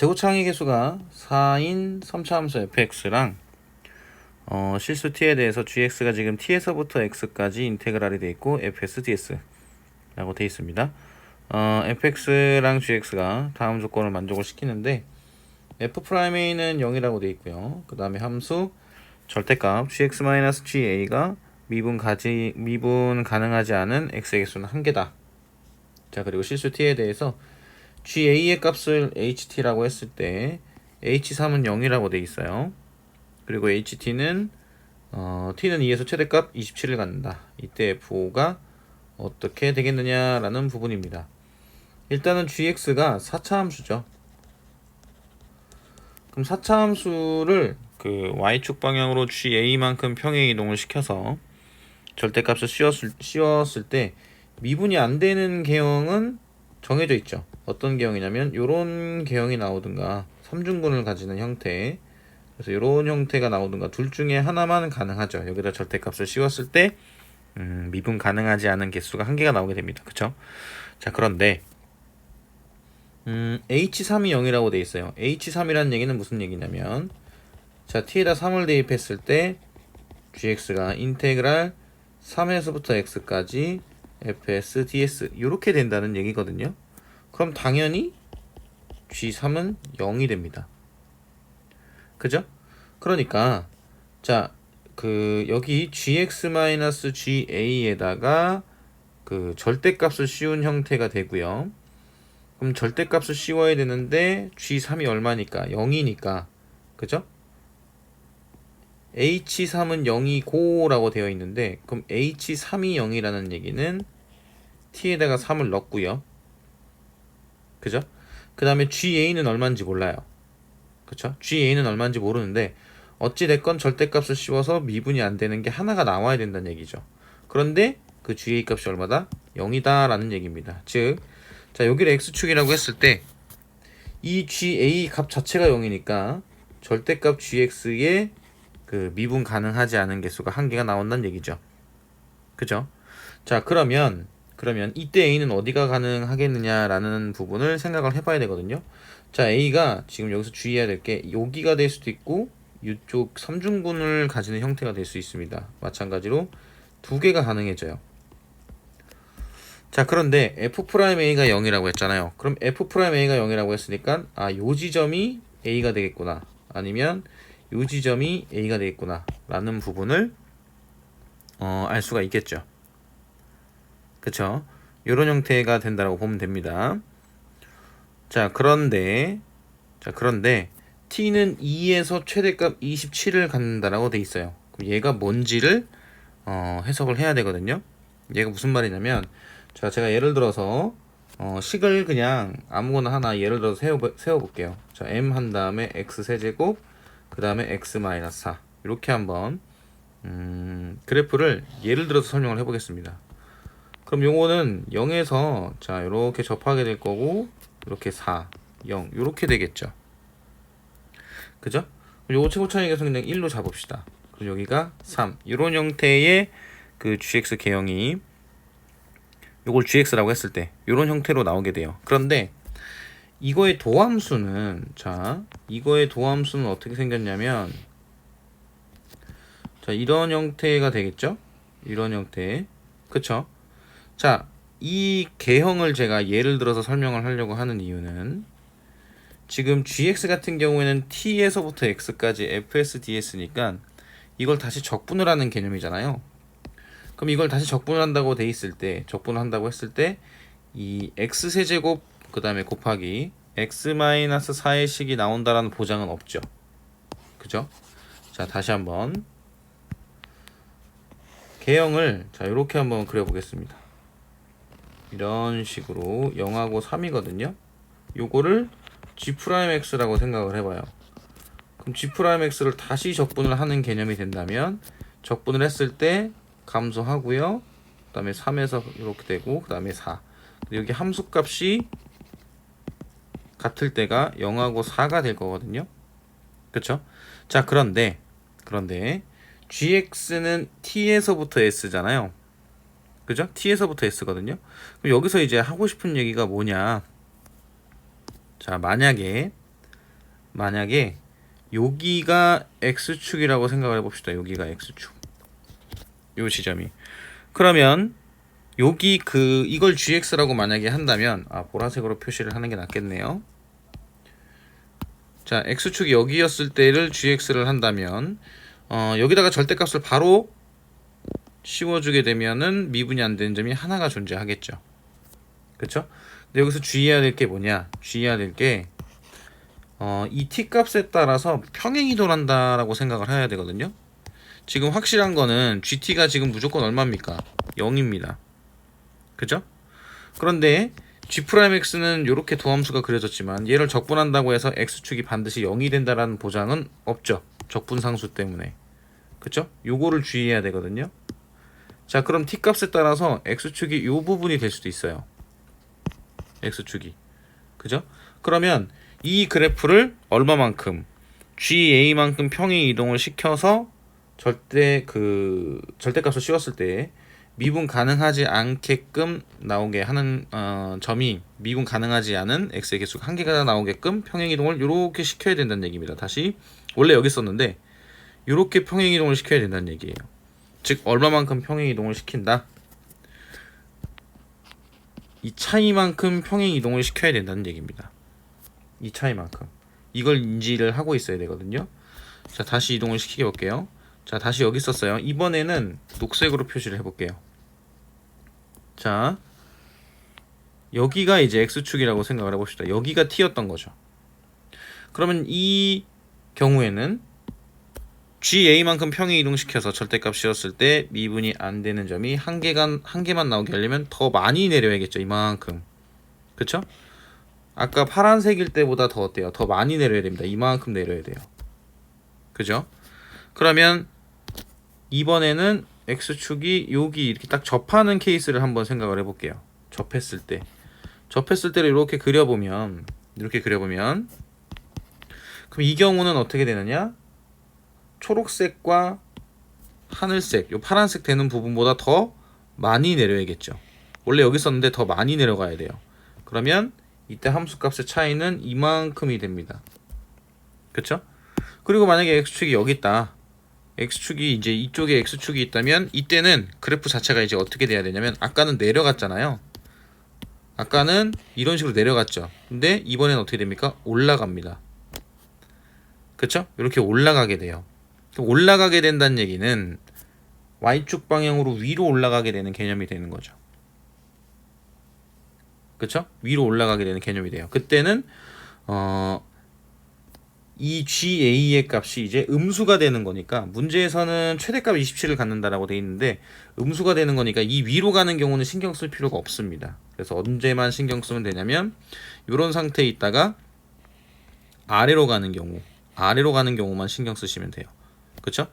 제곱차항의 개수가 4인 3차함수 fx랑 실수 t에 대해서 gx가 지금 t에서부터 x까지 인테그랄이 되어 있고 fs ds 라고 되어 있습니다. fx랑 gx가 다음 조건을 만족을 시키는데 f'A는 0이라고 되어 있고요. 그 다음에 함수 절대값 gx-ga가 미분 가능하지 않은 x의 개수는 1개다. 자, 그리고 실수 t에 대해서 ga의 값을 ht라고 했을 때 h3은 0이라고 돼 있어요. 그리고 ht는 t는 2에서 최대값 27을 갖는다. 이때 f5가 어떻게 되겠느냐라는 부분입니다. 일단은 gx가 4차 함수죠. 그럼 4차 함수를 그 y축 방향으로 ga만큼 평행 이동을 시켜서 절대값을 씌웠을 때 미분이 안 되는 개형은 정해져 있죠. 어떤 개형이냐면 요런 개형이 나오든가 3중근을 가지는 형태, 그래서 요런 형태가 나오든가 둘 중에 하나만 가능하죠. 여기다 절대값을 씌웠을 때 미분 가능하지 않은 개수가 1개가 나오게 됩니다. 그쵸? 자, 그런데 h3이 0이라고 돼 있어요. h3이라는 얘기는 무슨 얘기냐면, 자, t에다 3을 대입했을 때 gx가 인테그랄 3에서부터 x까지 fs ds 이렇게 된다는 얘기거든요. 그럼 당연히 g3은 0이 됩니다. 그죠? 그러니까 자, 그 여기 gx-ga에다가 그 절대값을 씌운 형태가 되고요. 그럼 절대값을 씌워야 되는데 g3이 얼마니까? 0이니까. 그죠? h3은 0이고라고 되어 있는데, 그럼 h3이 0이라는 얘기는 t에다가 3을 넣고요. 그죠? 그 다음에 ga는 얼마인지 몰라요. 그쵸? ga는 얼마인지 모르는데 어찌 됐건 절대값을 씌워서 미분이 안 되는 게 하나가 나와야 된다는 얘기죠. 그런데 그 ga 값이 얼마다? 0이다 라는 얘기입니다. 즉, 자, 여기를 x축이라고 했을 때 이 ga 값 자체가 0이니까 절대값 gx에 그 미분 가능하지 않은 개수가 1개가 나온다는 얘기죠. 그죠? 자, 그러면 이때 a는 어디가 가능하겠느냐라는 부분을 생각을 해봐야 되거든요. 자, a가 지금 여기서 주의해야 될 게 여기가 될 수도 있고 이쪽 3중근을 가지는 형태가 될 수 있습니다. 마찬가지로 2개가 가능해져요. 자, 그런데 f'A가 0이라고 했잖아요. 그럼 f'A가 0이라고 했으니까 요 지점이 a가 되겠구나, 아니면 요 지점이 a가 되겠구나 라는 부분을 알 수가 있겠죠. 그쵸? 요런 형태가 된다고 보면 됩니다. 자, 그런데 t는 2에서 최대값 27을 갖는다라고 돼 있어요. 그럼 얘가 뭔지를 해석을 해야 되거든요. 얘가 무슨 말이냐면, 자, 제가 예를 들어서 식을 그냥 아무거나 하나 예를 들어서 세워볼게요. 자, m 한 다음에 x 세제곱, 그 다음에 x 마이너스 4 이렇게 한번 그래프를 예를 들어서 설명을 해보겠습니다. 그럼 요거는 0에서 자 이렇게 접하게 될 거고, 이렇게 4, 0 이렇게 되겠죠. 그죠? 요거 최고차의 개수는 그냥 1로 잡읍시다. 그리고 여기가 3 이런 형태의 그 gx 개형이 요걸 gx라고 했을 때 이런 형태로 나오게 돼요. 그런데 이거의 도함수는, 자, 이거의 도함수는 어떻게 생겼냐면, 자, 이런 형태가 되겠죠? 이런 형태. 그쵸? 자, 이 개형을 제가 예를 들어서 설명을 하려고 하는 이유는, 지금 gx 같은 경우에는 t에서부터 x까지 fs ds니까 이걸 다시 적분을 하는 개념이잖아요. 그럼 이걸 다시 적분을 한다고 돼 있을 때, 적분을 한다고 했을 때 이 x 세제곱 그 다음에 곱하기 x-4의 식이 나온다라는 보장은 없죠. 그죠? 자, 다시 한번 개형을 자 이렇게 한번 그려보겠습니다. 이런 식으로 0하고 3이거든요. 요거를 g'x라고 생각을 해봐요. 그럼 g'x를 다시 적분을 하는 개념이 된다면, 적분을 했을 때 감소하고요. 그 다음에 3에서 이렇게 되고, 그 다음에 4. 여기 함수값이 같을 때가 0하고 4가 될 거거든요. 그쵸? 자, 그런데 gx는 t에서부터 s잖아요. 그죠? t에서부터 s거든요. 그럼 여기서 이제 하고 싶은 얘기가 뭐냐? 자, 만약에 만약에 여기가 x축이라고 생각을 해봅시다. 여기가 x축, 요 지점이. 그러면 여기 이걸 gx라고 만약에 한다면, 보라색으로 표시를 하는 게 낫겠네요. 자, x축이 여기였을 때를 gx를 한다면 여기다가 절대값을 바로 씌워주게 되면은 미분이 안 되는 점이 하나가 존재하겠죠. 그쵸? 근데 여기서 주의해야 될 게 뭐냐? 주의해야 될 게 이 t값에 따라서 평행이동한다라고 생각을 해야 되거든요. 지금 확실한 거는 gt가 지금 무조건 얼마입니까? 0입니다. 그죠? 그런데 g'x는 이렇게 도함수가 그려졌지만 얘를 적분한다고 해서 x축이 반드시 0이 된다라는 보장은 없죠. 적분상수 때문에. 그쵸? 요거를 주의해야 되거든요. 자, 그럼 t값에 따라서 x축이 요 부분이 될 수도 있어요. x축이. 그죠? 그러면 이 그래프를 얼마만큼 GA만큼 평행 이동을 시켜서 절대값을 씌웠을 때 미분 가능하지 않게끔 나오게 하는 점이, 미분 가능하지 않은 x의 개수가 한 개가 나오게끔 평행 이동을 이렇게 시켜야 된다는 얘기입니다. 다시, 원래 여기 있었는데 이렇게 평행 이동을 시켜야 된다는 얘기예요. 즉 얼마만큼 평행 이동을 시킨다? 이 차이만큼 평행 이동을 시켜야 된다는 얘기입니다. 이 차이만큼. 이걸 인지를 하고 있어야 되거든요. 자, 다시 이동을 시키게 볼게요. 자, 다시 여기 있었어요. 이번에는 녹색으로 표시를 해볼게요. 자, 여기가 이제 x축이라고 생각을 해봅시다. 여기가 t였던 거죠. 그러면 이 경우에는 GA만큼 평행 이동시켜서 절대값 씌웠을 때 미분이 안 되는 점이 한 개만 나오게 하려면 더 많이 내려야겠죠. 이만큼. 그쵸? 아까 파란색일 때보다 더 어때요? 더 많이 내려야 됩니다. 이만큼 내려야 돼요. 그죠? 그러면 이번에는 x축이 여기 이렇게 딱 접하는 케이스를 한번 생각을 해볼게요. 접했을 때를 이렇게 그려보면 그럼 이 경우는 어떻게 되느냐? 초록색과 하늘색, 요 파란색 되는 부분보다 더 많이 내려야겠죠. 원래 여기 있었는데 더 많이 내려가야 돼요. 그러면 이때 함수값의 차이는 이만큼이 됩니다. 그쵸? 그리고 만약에 x축이 여기 있다. x축이 이제 이쪽에 x축이 있다면 이때는 그래프 자체가 이제 어떻게 돼야 되냐면, 아까는 내려갔잖아요. 아까는 이런 식으로 내려갔죠. 근데 이번엔 어떻게 됩니까? 올라갑니다. 그쵸? 이렇게 올라가게 돼요. 올라가게 된다는 얘기는 y축 방향으로 위로 올라가게 되는 개념이 되는 거죠. 그쵸? 위로 올라가게 되는 개념이 돼요. 그때는 이 GA의 값이 이제 음수가 되는 거니까, 문제에서는 최대값 27을 갖는다라고 돼 있는데 음수가 되는 거니까 이 위로 가는 경우는 신경 쓸 필요가 없습니다. 그래서 언제만 신경 쓰면 되냐면, 이런 상태에 있다가 아래로 가는 경우만 신경 쓰시면 돼요. 그쵸?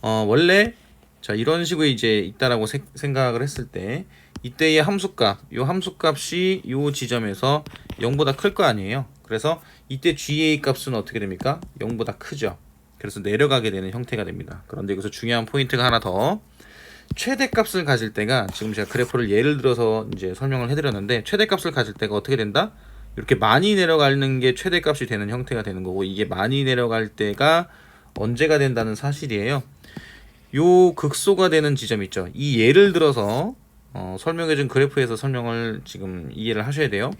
원래 자, 이런 식으로 이제 있다라고 생각을 했을 때 이때의 함수값이 요 지점에서 0보다 클 거 아니에요. 그래서 이때 GA 값은 어떻게 됩니까? 0보다 크죠. 그래서 내려가게 되는 형태가 됩니다. 그런데 여기서 중요한 포인트가 하나 더, 최대값을 가질 때가, 지금 제가 그래프를 예를 들어서 이제 설명을 해드렸는데, 최대값을 가질 때가 어떻게 된다? 이렇게 많이 내려가는 게 최대값이 되는 형태가 되는 거고, 이게 많이 내려갈 때가 언제가 된다는 사실이에요. 요 극소가 되는 지점 있죠. 이 예를 들어서 설명해준 그래프에서 설명을 지금 이해를 하셔야 돼요.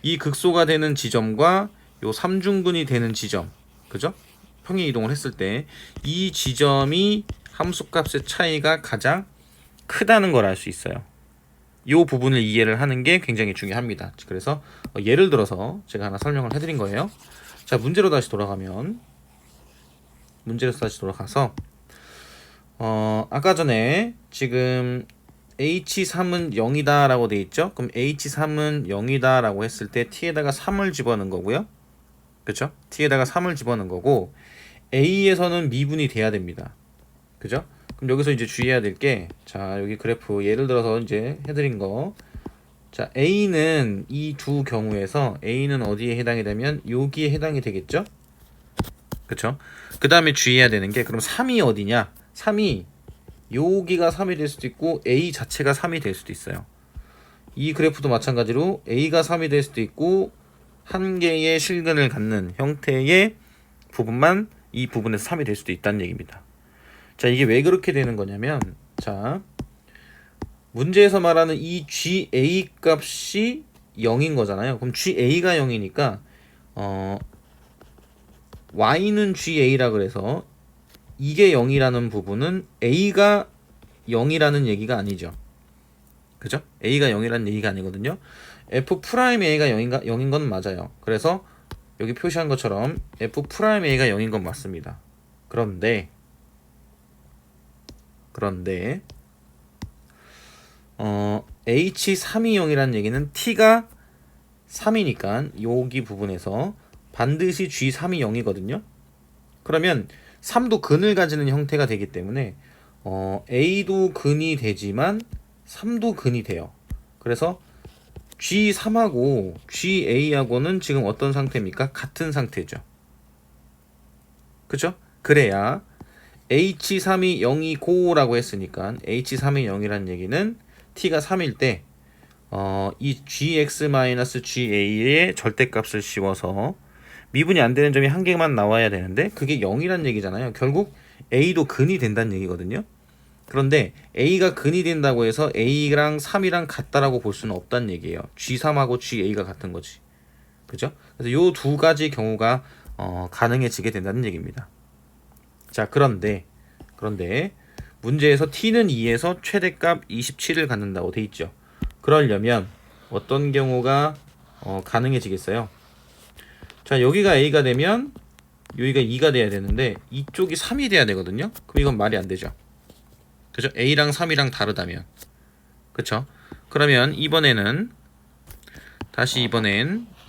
이 극소가 되는 지점과 요 3중근이 되는 지점, 그죠? 평행 이동을 했을 때 이 지점이 함수값의 차이가 가장 크다는 걸 알 수 있어요. 이 부분을 이해를 하는 게 굉장히 중요합니다. 그래서 예를 들어서 제가 하나 설명을 해드린 거예요. 자, 문제로 다시 돌아가서 아까 전에 지금 H3은 0이다 라고 돼 있죠. 그럼 H3은 0이다 라고 했을 때 T에다가 3을 집어넣은 거고요. 그쵸? T에다가 3을 집어넣은 거고, A에서는 미분이 돼야 됩니다. 그죠? 그럼 여기서 이제 주의해야 될 게, 자, 여기 그래프 예를 들어서 이제 해드린 거, 자, A는 이 두 경우에서 A는 어디에 해당이 되면 여기에 해당이 되겠죠? 그쵸? 그 다음에 주의해야 되는 게, 그럼 3이 어디냐? 3이 여기가 3이 될 수도 있고 A 자체가 3이 될 수도 있어요. 이 그래프도 마찬가지로 A가 3이 될 수도 있고 한 개의 실근을 갖는 형태의 부분만 이 부분에서 3이 될 수도 있다는 얘기입니다. 자, 이게 왜 그렇게 되는 거냐면, 자, 문제에서 말하는 이 GA 값이 0인 거잖아요. 그럼 GA가 0이니까 Y는 GA라 그래서 이게 0이라는 부분은 A가 0이라는 얘기가 아니죠. 그죠? A가 0이라는 얘기가 아니거든요. F'A가 0인 건 맞아요. 그래서 여기 표시한 것처럼 F'A가 0인 건 맞습니다. 그런데 H3이 0이라는 얘기는 T가 3이니까 여기 부분에서 반드시 G3이 0이거든요. 그러면 3도 근을 가지는 형태가 되기 때문에 A도 근이 되지만 3도 근이 돼요. 그래서 G3하고 GA하고는 지금 어떤 상태입니까? 같은 상태죠. 그죠? 그래야 H3이 0이고라고 했으니까 H3이 0이라는 얘기는 T가 3일 때 이 GX-GA의 절대값을 씌워서 미분이 안 되는 점이 한 개만 나와야 되는데 그게 0이란 얘기잖아요. 결국 A도 근이 된다는 얘기거든요. 그런데 A가 근이 된다고 해서 A랑 3이랑 같다라고 볼 수는 없다는 얘기예요. G3하고 GA가 같은 거지. 그죠? 그래서 요 두 가지 경우가 가능해지게 된다는 얘기입니다. 자, 그런데 문제에서 T는 2에서 최대값 27을 갖는다고 돼 있죠. 그러려면 어떤 경우가 가능해지겠어요? 자, 여기가 A가 되면 여기가 2가 돼야 되는데 이쪽이 3이 돼야 되거든요. 그럼 이건 말이 안 되죠. 그죠? A랑 3이랑 다르다면. 그쵸? 그러면 이번엔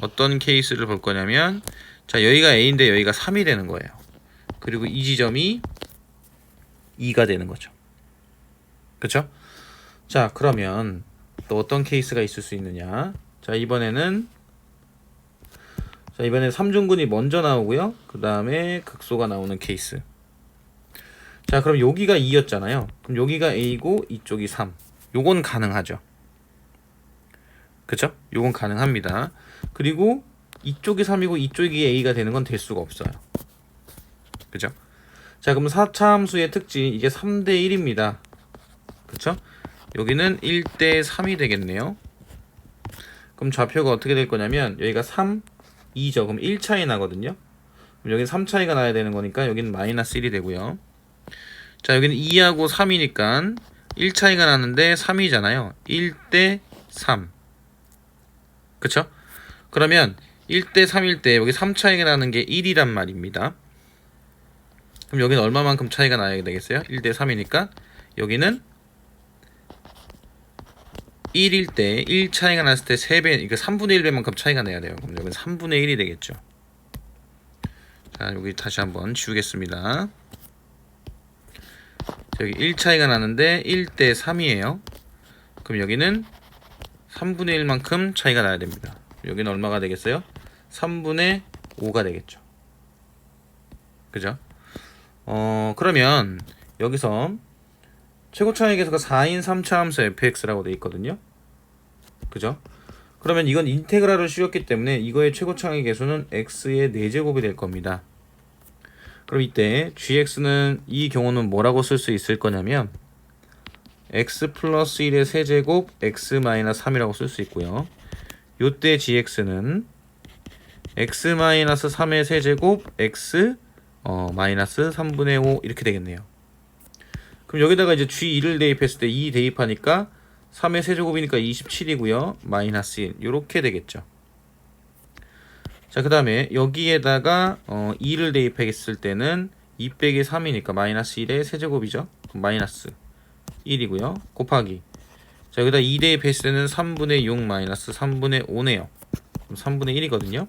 어떤 케이스를 볼 거냐면, 자, 여기가 A인데 여기가 3이 되는 거예요. 그리고 이 지점이 2가 되는 거죠. 그쵸? 자, 그러면 또 어떤 케이스가 있을 수 있느냐? 자, 이번에는 3중근이 먼저 나오고요. 그 다음에 극소가 나오는 케이스. 자, 그럼 여기가 2였잖아요. 그럼 여기가 A고 이쪽이 3. 요건 가능하죠. 그쵸? 요건 가능합니다. 그리고 이쪽이 3이고 이쪽이 A가 되는 건 될 수가 없어요. 그죠? 자, 그럼 4차 함수의 특징, 이게 3대 1입니다. 그쵸? 여기는 1대 3이 되겠네요. 그럼 좌표가 어떻게 될 거냐면 여기가 3, 2죠. 그럼 1 차이 나거든요. 그럼 여기는 3 차이가 나야 되는 거니까 여기는 마이너스 1이 되고요. 자, 여기는 2하고 3이니까 1 차이가 나는데 3이잖아요. 1대 3. 그쵸? 그러면 1대 3일 때 여기 3 차이가 나는 게 1이란 말입니다. 그럼 여기는 얼마만큼 차이가 나야 되겠어요? 1대 3이니까 여기는 1일 때 1 차이가 났을 때 3배, 그러니까 3분의 1배만큼 차이가 나야 돼요. 그럼 여기는 3분의 1이 되겠죠. 자, 여기 다시 한번 지우겠습니다. 여기 1 차이가 나는데 1대 3이에요. 그럼 여기는 3분의 1만큼 차이가 나야 됩니다. 여기는 얼마가 되겠어요? 3분의 5가 되겠죠. 그죠? 그러면 여기서 최고차항의 계수가 4인 3차 함수 fx라고 되어 있거든요. 그죠? 그러면 이건 인테그랄을 씌웠기 때문에 이거의 최고차항의 계수는 x의 4제곱이 될 겁니다. 그럼 이때 gx는 이 경우는 뭐라고 쓸 수 있을 거냐면 x 플러스 1의 세제곱 x 마이너스 3이라고 쓸 수 있고요. 요때 gx는 x 마이너스 3의 세제곱 x 마이너스 3분의 5 이렇게 되겠네요. 그럼 여기다가 이제 g2를 대입했을 때 2 대입하니까 3의 세제곱이니까 27이고요. 마이너스 1 이렇게 되겠죠. 자, 그 다음에 여기에다가 2를 대입했을 때는 2 빼기 3이니까 마이너스 1의 세제곱이죠. 그럼 마이너스 1이고요. 곱하기, 자, 여기다 2 대입했을 때는 3분의 6 마이너스 3분의 5네요. 그럼 3분의 1이거든요.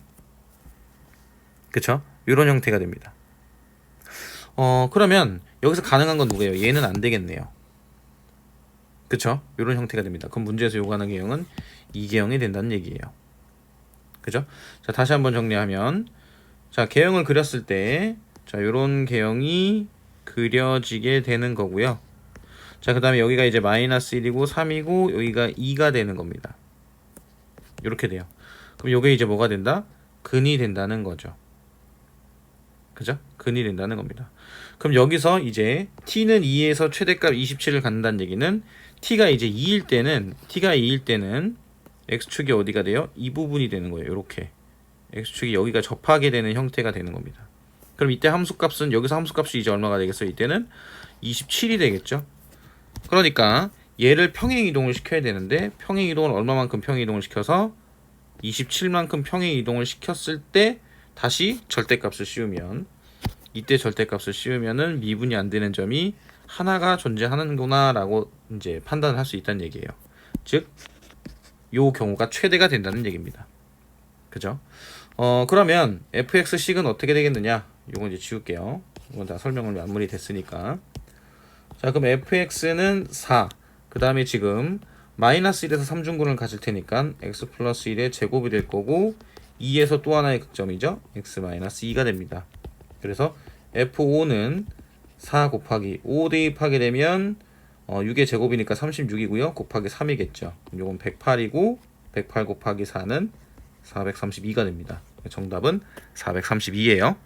그쵸? 이런 형태가 됩니다. 그러면 여기서 가능한 건 누구예요? 얘는 안 되겠네요. 그쵸? 이런 형태가 됩니다. 그럼 문제에서 요구하는 개형은 이 개형이 된다는 얘기예요. 그죠? 자, 다시 한번 정리하면, 자, 개형을 그렸을 때, 자, 요런 개형이 그려지게 되는 거고요. 자, 그 다음에 여기가 이제 마이너스 1이고 3이고 여기가 2가 되는 겁니다. 이렇게 돼요. 그럼 요게 이제 뭐가 된다? 근이 된다는 거죠. 그죠? 근이 된다는 겁니다. 그럼 여기서 이제 t는 2에서 최대값 27을 갖는다는 얘기는 t가 이제 2일 때는 x축이 어디가 돼요? 이 부분이 되는 거예요. 이렇게 x축이 여기가 접하게 되는 형태가 되는 겁니다. 그럼 이때 함수값은 여기서 함수값이 이제 얼마가 되겠어요? 이때는 27이 되겠죠. 그러니까 얘를 평행이동을 시켜야 되는데 평행이동을 얼마만큼 평행이동을 시켜서 27만큼 평행이동을 시켰을 때 다시 절대값을 씌우면 이때 절대값을 씌우면은 미분이 안 되는 점이 하나가 존재하는구나 라고 이제 판단을 할 수 있다는 얘기예요. 즉 요 경우가 최대가 된다는 얘기입니다. 그죠? 그러면 fx식은 어떻게 되겠느냐? 요건 이제 지울게요. 이건 다 설명을 마무리 됐으니까. 자, 그럼 fx는 4. 그 다음에 지금 마이너스 1에서 3중근을 가질 테니까 x 플러스 1의 제곱이 될 거고 2에서 또 하나의 극점이죠. x 마이너스 2가 됩니다. 그래서 f5는 4 곱하기 5 대입하게 되면 6의 제곱이니까 36이고요. 곱하기 3이겠죠. 요건 108이고 108 곱하기 4는 432가 됩니다. 정답은 432예요.